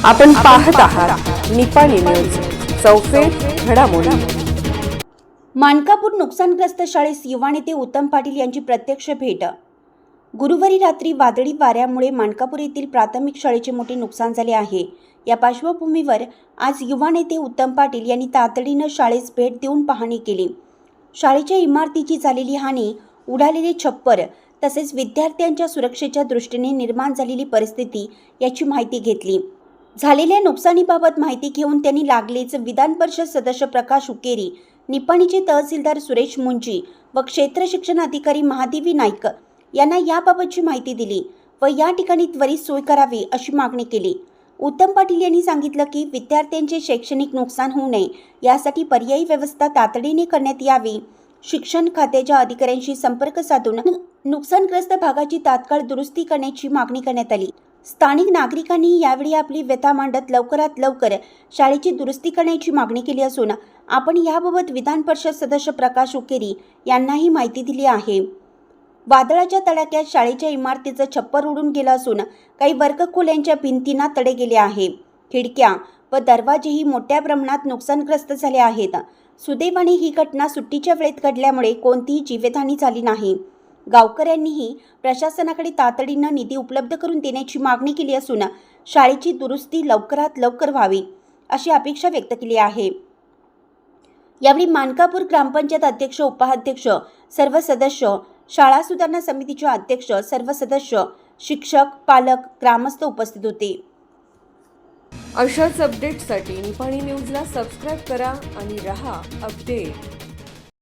आपण पाहत आहात निपाणी न्यूज, चौफेर घडामोडी। मानकापूर नुकसानग्रस्त शाळेस युवा नेते उत्तम पाटील यांची प्रत्यक्ष भेट। गुरुवारी रात्री वादळी वाऱ्यामुळे मानकापूर येथील प्राथमिक शाळेचे मोठे नुकसान झाले आहे। या पार्श्वभूमीवर आज युवा नेते उत्तम पाटील यांनी तातडीने शाळेस भेट देऊन पाहणी केली। शाळेच्या इमारतीची झालेली हानी, उडालेले छप्पर तसेच विद्यार्थ्यांच्या सुरक्षेच्या दृष्टीने निर्माण झालेली परिस्थिती याची माहिती घेतली। झालेल्या नुकसानीबाबत माहिती घेऊन त्यांनी लागलीच विधान परिषद सदस्य प्रकाश उकेरी, निपाणीचे तहसीलदार सुरेश मुंजी व क्षेत्र शिक्षण अधिकारी महादेवी नाईक यांना याबाबतची माहिती दिली व या ठिकाणी त्वरित सोय करावी अशी मागणी केली। उत्तम पाटील यांनी सांगितलं की विद्यार्थ्यांचे शैक्षणिक नुकसान होऊ नये यासाठी पर्यायी व्यवस्था तातडीने करण्यात यावी। शिक्षण खात्याच्या अधिकाऱ्यांशी संपर्क साधून नुकसानग्रस्त भागाची तात्काळ दुरुस्ती करण्याची मागणी करण्यात आली। स्थानिक नागरिकांनी यावेळी आपली व्यथा मांडत लवकरात लवकर शाळेची दुरुस्ती करण्याची मागणी केली असून आपण याबाबत विधान परिषद सदस्य प्रकाश उकेरी यांनाही माहिती दिली आहे। वादळाच्या तडाख्यात शाळेच्या इमारतीचं छप्पर उडून गेलं असून काही वर्गखोल्यांच्या भिंतींना तडे गेले आहे। खिडक्या व दरवाजेही मोठ्या प्रमाणात नुकसानग्रस्त झाले आहेत। सुदैवाने ही घटना सुट्टीच्या वेळेत घडल्यामुळे कोणतीही जीवितहानी झाली नाही। गावकऱ्यांनीही प्रशासनाकडे तातडीने निधी उपलब्ध करून देण्याची मागणी केली असून शाळेची दुरुस्ती लवकरात लवकर व्हावी अशी अपेक्षा व्यक्त केली आहे। यावेळी मानकापूर ग्रामपंचायत अध्यक्ष, उपाध्यक्ष, सर्व सदस्य, शाळा सुधारणा समितीचे अध्यक्ष, सर्व सदस्य, शिक्षक, पालक, ग्रामस्थ उपस्थित होते। अशाच अपडेट्ससाठी निपाणी न्यूजला सबस्क्राईब करा आणि रहा अपडेट।